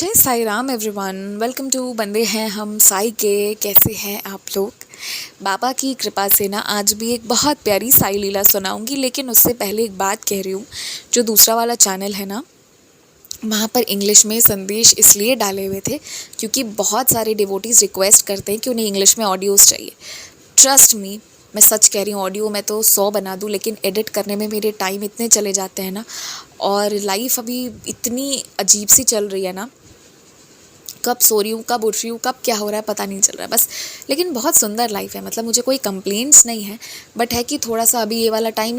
जय Sai Ram everyone. Welcome to बंदे हैं हम साई के। कैसे हैं आप लोग? बाबा की कृपा से ना आज भी एक बहुत प्यारी साई लीला सुनाऊंगी, लेकिन उससे पहले एक बात कह रही हूँ। जो दूसरा वाला चैनल है ना, वहाँ पर इंग्लिश में संदेश इसलिए डाले हुए थे क्योंकि बहुत सारे डिवोटीज़ रिक्वेस्ट करते हैं कि उन्हें इंग्लिश में ऑडियोज़ चाहिए। ट्रस्ट मी, मैं सच कह रही हूँ, ऑडियो मैं तो 100 बना दूँ, लेकिन एडिट करने में मेरे टाइम इतने चले जाते हैं ना। और लाइफ अभी इतनी अजीब सी चल रही है ना, कब सो रही हूँ, कब उठ रही हूँ, कब क्या हो रहा है पता नहीं चल रहा है बस। लेकिन बहुत सुंदर लाइफ है, मतलब मुझे कोई कंप्लेंट्स नहीं है। बट है कि थोड़ा सा अभी ये वाला टाइम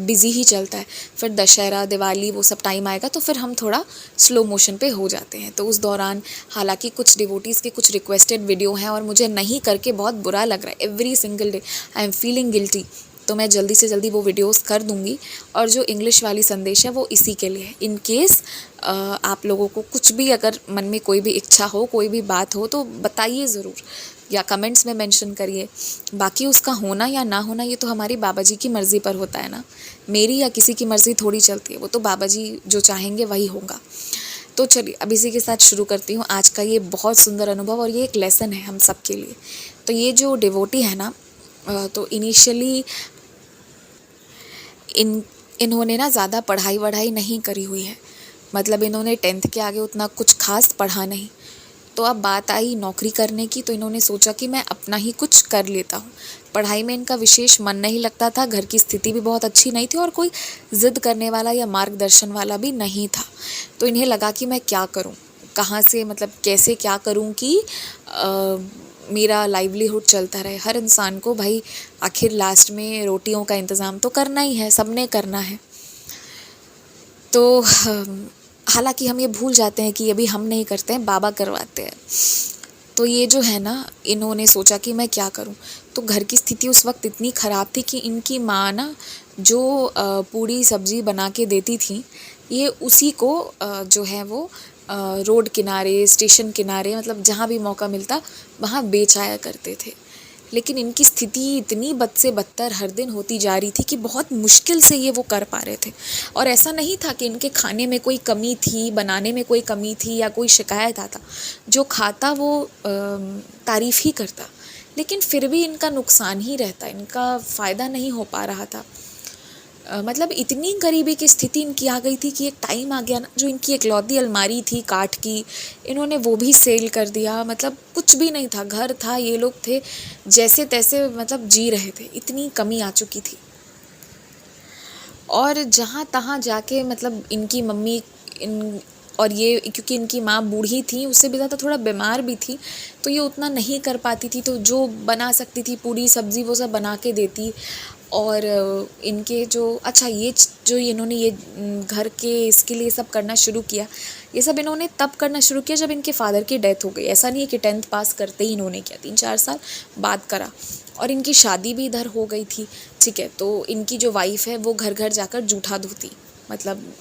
बिजी ही चलता है। फिर दशहरा, दिवाली, वो सब टाइम आएगा तो फिर हम थोड़ा स्लो मोशन पे हो जाते हैं। तो उस दौरान हालांकि कुछ डिवोटीज़ के कुछ रिक्वेस्टेड वीडियो हैं और मुझे नहीं करके बहुत बुरा लग रहा है। Every single day I am feeling guilty. तो मैं जल्दी से जल्दी वो वीडियोस कर दूंगी। और जो इंग्लिश वाली संदेश है वो इसी के लिए है। इन केस आप लोगों को कुछ भी अगर मन में कोई भी इच्छा हो, कोई भी बात हो, तो बताइए ज़रूर या कमेंट्स में मेंशन करिए। बाकी उसका होना या ना होना ये तो हमारी बाबा जी की मर्ज़ी पर होता है ना। मेरी या किसी की मर्ज़ी थोड़ी चलती है, वो तो बाबा जी जो चाहेंगे वही होगा। तो चलिए अब इसी के साथ शुरू करती हूँ आज का ये बहुत सुंदर अनुभव, और ये एक लेसन है हम सब के लिए। तो ये जो डिवोटी है ना, तो इनिशियली इन्होंने ना ज़्यादा पढ़ाई वढ़ाई नहीं करी हुई है। मतलब इन्होंने 10th के आगे उतना कुछ खास पढ़ा नहीं। तो अब बात आई नौकरी करने की, तो इन्होंने सोचा कि मैं अपना ही कुछ कर लेता हूँ। पढ़ाई में इनका विशेष मन नहीं लगता था, घर की स्थिति भी बहुत अच्छी नहीं थी और कोई ज़िद करने वाला या मार्गदर्शन वाला भी नहीं था। तो इन्हें लगा कि मैं क्या करूँ, कहाँ से, मतलब कैसे क्या करूँ कि मेरा लाइवलीहुड चलता रहे। हर इंसान को भाई आखिर लास्ट में रोटियों का इंतज़ाम तो करना ही है, सबने करना है। तो हालांकि हम ये भूल जाते हैं कि ये भी हम नहीं करते हैं, बाबा करवाते हैं। तो ये जो है ना, इन्होंने सोचा कि मैं क्या करूं। तो घर की स्थिति उस वक्त इतनी ख़राब थी कि इनकी माँ ना जो पूड़ी सब्जी बना के देती थी, ये उसी को जो है वो रोड किनारे, स्टेशन किनारे, मतलब जहाँ भी मौका मिलता वहाँ बेच आया करते थे। लेकिन इनकी स्थिति इतनी बद से बदतर हर दिन होती जा रही थी कि बहुत मुश्किल से ये वो कर पा रहे थे। और ऐसा नहीं था कि इनके खाने में कोई कमी थी, बनाने में कोई कमी थी या कोई शिकायत आता। जो खाता वो तारीफ़ ही करता, लेकिन फिर भी इनका नुकसान ही रहता, इनका फ़ायदा नहीं हो पा रहा था। मतलब इतनी गरीबी की स्थिति इनकी आ गई थी कि एक टाइम आ गया ना, जो इनकी इकलौती अलमारी थी काठ की, इन्होंने वो भी सेल कर दिया। मतलब कुछ भी नहीं था, घर था, ये लोग थे जैसे तैसे, मतलब जी रहे थे, इतनी कमी आ चुकी थी। और जहाँ तहाँ जाके मतलब इनकी मम्मी इन और ये, क्योंकि इनकी माँ बूढ़ी थी, उससे भी ज़्यादा थोड़ा बीमार भी थी, तो ये उतना नहीं कर पाती थी। तो जो बना सकती थी पूरी सब्ज़ी वो सब बना के देती। और इनके जो अच्छा ये जो इन्होंने ये घर के इसके लिए सब करना शुरू किया, ये सब इन्होंने तब करना शुरू किया जब इनके फादर की डेथ हो गई। ऐसा नहीं है कि 10th पास करते ही इन्होंने किया, 3-4 साल बाद करा। और इनकी शादी भी इधर हो गई थी, ठीक है। तो इनकी जो वाइफ है वो घर घर जाकर जूठा धोती, मतलब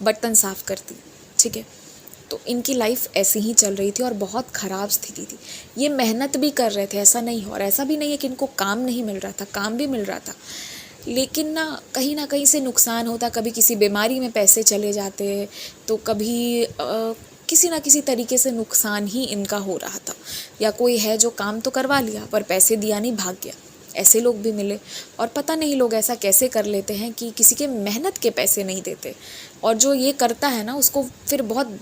बर्तन साफ़ करती, ठीक है। तो इनकी लाइफ ऐसी ही चल रही थी और बहुत ख़राब स्थिति थी। ये मेहनत भी कर रहे थे, ऐसा नहीं, और ऐसा भी नहीं है कि इनको काम नहीं मिल रहा था, काम भी मिल रहा था। लेकिन ना कहीं से नुकसान होता, कभी किसी बीमारी में पैसे चले जाते, तो कभी किसी ना किसी तरीके से नुकसान ही इनका हो रहा था। या कोई है जो काम तो करवा लिया पर पैसे दिया नहीं, भाग गया, ऐसे लोग भी मिले। और पता नहीं लोग ऐसा कैसे कर लेते हैं कि किसी के मेहनत के पैसे नहीं देते, और जो ये करता है ना उसको फिर बहुत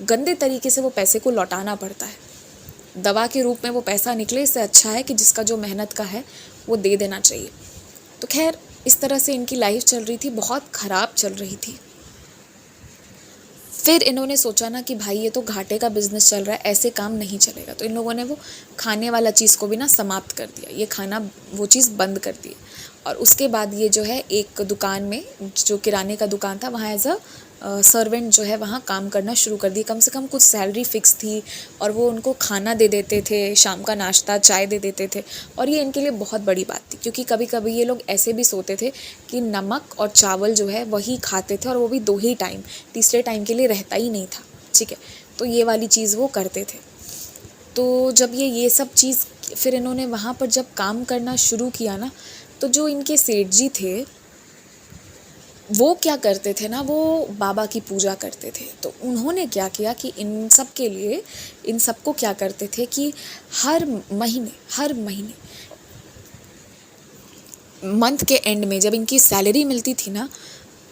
गंदे तरीके से वो पैसे को लौटाना पड़ता है। दवा के रूप में वो पैसा निकले, इससे अच्छा है कि जिसका जो मेहनत का है वो दे देना चाहिए। तो खैर इस तरह से इनकी लाइफ चल रही थी, बहुत ख़राब चल रही थी। फिर इन्होंने सोचा ना कि भाई ये तो घाटे का बिजनेस चल रहा है, ऐसे काम नहीं चलेगा। तो इन लोगों ने वो खाने वाला चीज़ को भी ना समाप्त कर दिया, ये खाना वो चीज़ बंद कर दी। और उसके बाद ये जो है एक दुकान में, जो किराने का दुकान था, वहाँ एज अ सर्वेंट जो है वहाँ काम करना शुरू कर दी। कम से कम कुछ सैलरी फ़िक्स थी, और वो उनको खाना दे देते थे, शाम का नाश्ता, चाय दे देते थे। और ये इनके लिए बहुत बड़ी बात थी, क्योंकि कभी कभी ये लोग ऐसे भी सोते थे कि नमक और चावल जो है वही खाते थे, और वो भी 2 ही टाइम, तीसरे टाइम के लिए रहता ही नहीं था, ठीक है। तो ये वाली चीज़ वो करते थे। तो जब ये सब चीज़, फिर इन्होंने वहाँ पर जब काम करना शुरू किया ना, तो जो इनके सेठ जी थे वो क्या करते थे ना, वो बाबा की पूजा करते थे। तो उन्होंने क्या किया कि इन सब के लिए, इन सबको क्या करते थे कि हर महीने मंथ के एंड में जब इनकी सैलरी मिलती थी ना,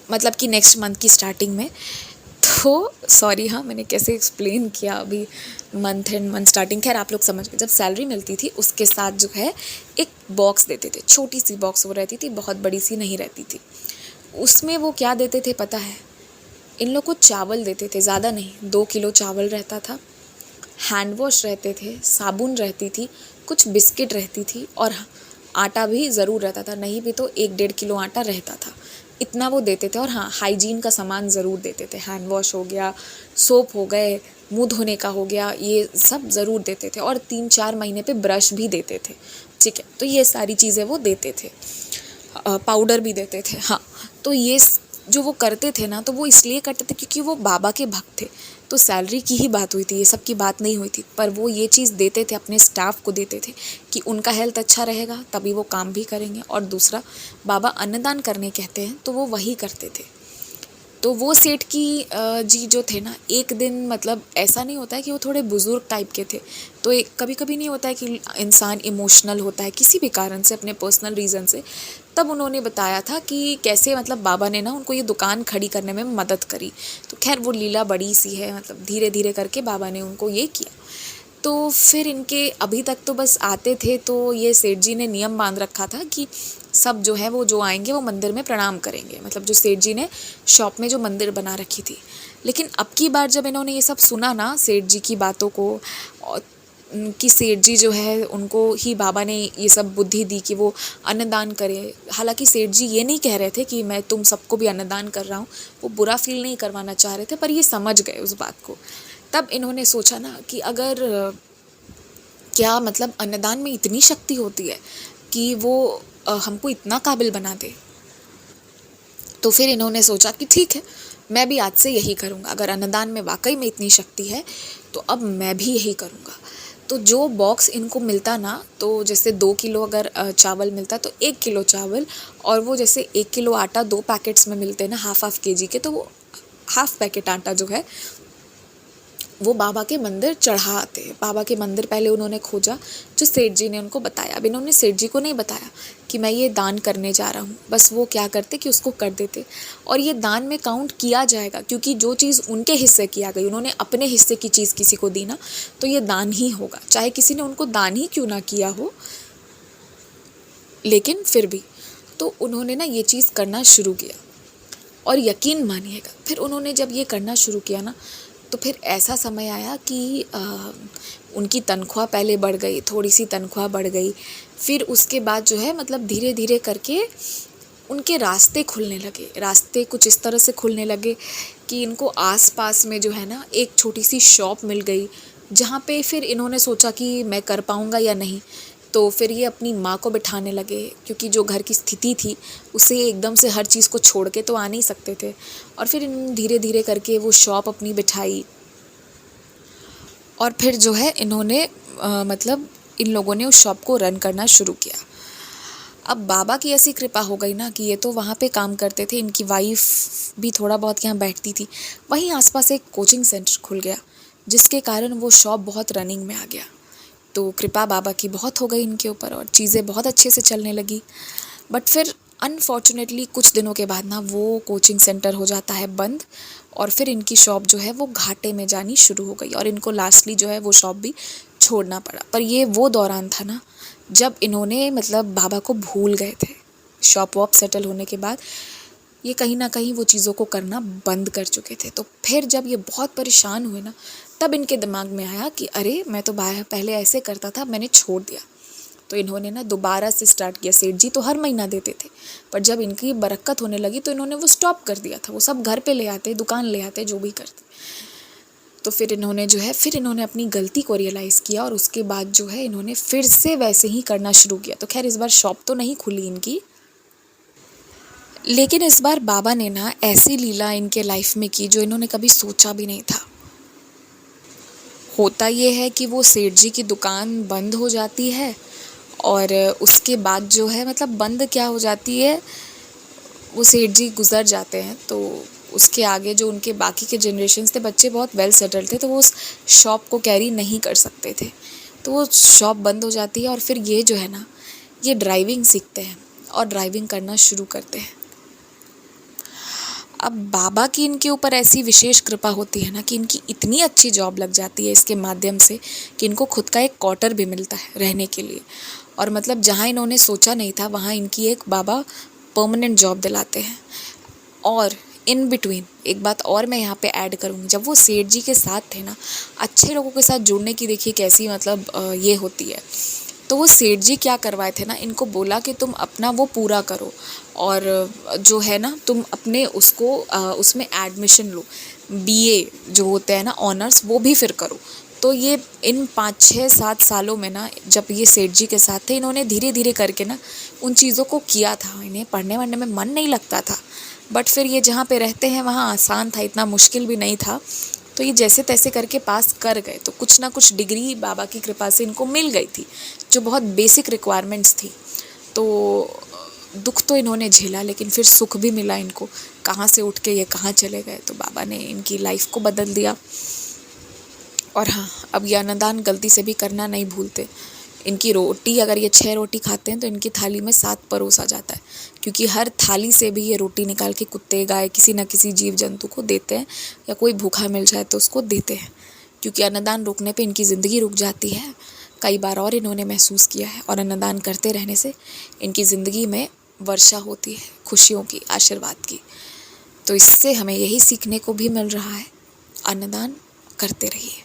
मतलब कि नेक्स्ट मंथ की स्टार्टिंग में, तो सॉरी हाँ मैंने कैसे एक्सप्लेन किया अभी, मंथ एंड मंथ स्टार्टिंग, खैर आप लोग समझ गए। जब सैलरी मिलती थी उसके साथ जो है एक बॉक्स देते थे, छोटी सी बॉक्स वो रहती थी, बहुत बड़ी सी नहीं रहती थी। उसमें वो क्या देते थे पता है, इन लोग को चावल देते थे, ज़्यादा नहीं, 2 किलो चावल रहता था, हैंड वॉश रहते थे, साबुन रहती थी, कुछ बिस्किट रहती थी, और आटा भी ज़रूर रहता था, नहीं भी तो 1-1.5 किलो आटा रहता था। इतना वो देते थे। और हाँ, हाइजीन का सामान ज़रूर देते थे, हैंड वॉश हो गया, सोप हो गए, मुंह धोने का हो गया, ये सब ज़रूर देते थे। और 3-4 महीने पे ब्रश भी देते थे, ठीक है। तो ये सारी चीज़ें वो देते थे, पाउडर भी देते थे, हाँ। तो ये जो वो करते थे ना, तो वो इसलिए करते थे क्योंकि वो बाबा के भक्त थे। तो सैलरी की ही बात हुई थी, ये सब की बात नहीं हुई थी, पर वो ये चीज़ देते थे, अपने स्टाफ को देते थे कि उनका हेल्थ अच्छा रहेगा तभी वो काम भी करेंगे। और दूसरा, बाबा अन्नदान करने कहते हैं तो वो वही करते थे। तो वो सेठ की जी जो थे ना, एक दिन, मतलब ऐसा नहीं होता है कि वो थोड़े बुज़ुर्ग टाइप के थे, तो एक कभी कभी नहीं होता है कि इंसान इमोशनल होता है किसी भी कारण से, अपने पर्सनल रीज़न से। तब उन्होंने बताया था कि कैसे मतलब बाबा ने ना उनको ये दुकान खड़ी करने में मदद करी। तो खैर वो लीला बड़ी सी है, मतलब धीरे धीरे करके बाबा ने उनको ये किया। तो फिर इनके अभी तक तो बस आते थे, तो ये सेठ जी ने नियम बांध रखा था कि सब जो है वो जो आएंगे वो मंदिर में प्रणाम करेंगे, मतलब जो सेठ जी ने शॉप में जो मंदिर बना रखी थी। लेकिन अब की बार जब इन्होंने ये सब सुना ना, सेठ जी की बातों को, और कि सेठ जी जो है उनको ही बाबा ने ये सब बुद्धि दी कि वो अन्नदान करें। हालांकि सेठ जी ये नहीं कह रहे थे कि मैं तुम सबको भी अन्नदान कर रहा हूँ, वो बुरा फील नहीं करवाना चाह रहे थे, पर ये समझ गए उस बात को। तब इन्होंने सोचा ना कि अगर क्या मतलब अन्नदान में इतनी शक्ति होती है कि वो हमको इतना काबिल बना दे। तो फिर इन्होंने सोचा कि ठीक है, मैं भी आज से यही करूँगा, अगर अन्नदान में वाकई में इतनी शक्ति है तो अब मैं भी यही करूँगा। तो जो बॉक्स इनको मिलता ना, तो जैसे 2 किलो अगर चावल मिलता तो 1 किलो चावल, और वो जैसे 1 किलो आटा 2 पैकेट्स में मिलते हैं ना, हाफ केजी के, तो वो हाफ पैकेट आटा जो है वो बाबा के मंदिर चढ़ाते हैं। बाबा के मंदिर पहले उन्होंने खोजा, जो सेठ जी ने उनको बताया। अब इन्होंने सेठ जी को नहीं बताया कि मैं ये दान करने जा रहा हूँ, बस वो क्या करते कि उसको कर देते, और ये दान में काउंट किया जाएगा, क्योंकि जो चीज़ उनके हिस्से की आ गई, उन्होंने अपने हिस्से की चीज़ किसी को दी ना, तो ये दान ही होगा, चाहे किसी ने उनको दान ही क्यों ना किया हो, लेकिन फिर भी। तो उन्होंने ना ये चीज़ करना शुरू किया, और यकीन मानिएगा फिर उन्होंने जब ये करना शुरू किया ना, तो फिर ऐसा समय आया कि उनकी तनख्वाह पहले बढ़ गई, थोड़ी सी तनख्वाह बढ़ गई, फिर उसके बाद जो है मतलब धीरे धीरे करके उनके रास्ते खुलने लगे। रास्ते कुछ इस तरह से खुलने लगे कि इनको आस पास में जो है ना एक छोटी सी शॉप मिल गई, जहाँ पे फिर इन्होंने सोचा कि मैं कर पाऊँगा या नहीं। तो फिर ये अपनी माँ को बिठाने लगे, क्योंकि जो घर की स्थिति थी उसे एकदम से हर चीज़ को छोड़ के तो आ नहीं सकते थे। और फिर इन धीरे धीरे करके वो शॉप अपनी बिठाई, और फिर जो है इन्होंने मतलब इन लोगों ने उस शॉप को रन करना शुरू किया। अब बाबा की ऐसी कृपा हो गई ना कि ये तो वहाँ पे काम करते थे, इनकी वाइफ भी थोड़ा बहुत यहाँ बैठती थी, वहीं आसपास एक कोचिंग सेंटर खुल गया, जिसके कारण वो शॉप बहुत रनिंग में आ गया। तो कृपा बाबा की बहुत हो गई इनके ऊपर, और चीज़ें बहुत अच्छे से चलने लगी। बट फिर अनफॉर्चुनेटली कुछ दिनों के बाद ना वो कोचिंग सेंटर हो जाता है बंद, और फिर इनकी शॉप जो है वो घाटे में जानी शुरू हो गई, और इनको लास्टली जो है वो शॉप भी छोड़ना पड़ा। पर ये वो दौरान था ना जब इन्होंने मतलब बाबा को भूल गए थे। शॉप वॉप सेटल होने के बाद ये कहीं ना कहीं वो चीज़ों को करना बंद कर चुके थे। तो फिर जब ये बहुत परेशान हुए ना, तब इनके दिमाग में आया कि अरे मैं तो पहले ऐसे करता था, मैंने छोड़ दिया। तो इन्होंने ना दोबारा से स्टार्ट किया। सेठ जी तो हर महीना देते थे, पर जब इनकी बरकत होने लगी तो इन्होंने वो स्टॉप कर दिया था। वो सब घर पे ले आते, दुकान ले आते, जो भी करते। तो फिर इन्होंने जो है फिर इन्होंने अपनी गलती को रियलाइज़ किया, और उसके बाद जो है इन्होंने फिर से वैसे ही करना शुरू किया। तो खैर इस बार शॉप तो नहीं खुली इनकी, लेकिन इस बार बाबा ने ना ऐसी लीला इनके लाइफ में की जो इन्होंने कभी सोचा भी नहीं था। होता ये है कि वो सेठ जी की दुकान बंद हो जाती है, और उसके बाद जो है मतलब बंद क्या हो जाती है, वो सेठ जी गुज़र जाते हैं तो उसके आगे जो उनके बाकी के जनरेशन्स थे, बच्चे बहुत वेल सेटल्ड थे, तो वो उस शॉप को कैरी नहीं कर सकते थे, तो वो शॉप बंद हो जाती है। और फिर ये जो है ना, ये ड्राइविंग सीखते हैं और ड्राइविंग करना शुरू करते हैं। अब बाबा की इनके ऊपर ऐसी विशेष कृपा होती है ना कि इनकी इतनी अच्छी जॉब लग जाती है इसके माध्यम से कि इनको खुद का एक क्वार्टर भी मिलता है रहने के लिए। और मतलब जहाँ इन्होंने सोचा नहीं था वहाँ इनकी एक बाबा परमानेंट जॉब दिलाते हैं। और इन बिटवीन एक बात और मैं यहाँ पे ऐड करूँगी, जब वो सेठ जी के साथ थे ना, अच्छे लोगों के साथ जुड़ने की देखिए कैसी मतलब ये होती है। तो वो सेठ जी क्या करवाए थे ना, इनको बोला कि तुम अपना वो पूरा करो और जो है ना तुम अपने उसको उसमें एडमिशन लो, बीए जो होते हैं ना ऑनर्स, वो भी फिर करो। तो ये इन 5-6-7 सालों में ना, जब ये सेठ जी के साथ थे, इन्होंने धीरे धीरे करके ना उन चीज़ों को किया था। इन्हें पढ़ने वढ़ने में मन नहीं लगता था, बट फिर ये जहाँ पे रहते हैं वहाँ आसान था, इतना मुश्किल भी नहीं था, तो ये जैसे तैसे करके पास कर गए। तो कुछ ना कुछ डिग्री बाबा की कृपा से इनको मिल गई थी, जो बहुत बेसिक रिक्वायरमेंट्स थी। तो दुख तो इन्होंने झेला, लेकिन फिर सुख भी मिला इनको। कहाँ से उठ के ये कहाँ चले गए, तो बाबा ने इनकी लाइफ को बदल दिया। और हाँ, अब ये अन्नदान गलती से भी करना नहीं भूलते। इनकी रोटी, अगर ये 6 रोटी खाते हैं तो इनकी थाली में 7 परोसा जाता है, क्योंकि हर थाली से भी ये रोटी निकाल के कुत्ते, गाय, किसी न किसी जीव जंतु को देते हैं, या कोई भूखा मिल जाए तो उसको देते हैं। क्योंकि अन्नदान रुकने पे इनकी ज़िंदगी रुक जाती है, कई बार और इन्होंने महसूस किया है। और अन्नदान करते रहने से इनकी ज़िंदगी में वर्षा होती है खुशियों की, आशीर्वाद की। तो इससे हमें यही सीखने को भी मिल रहा है, अन्नदान करते रहिए।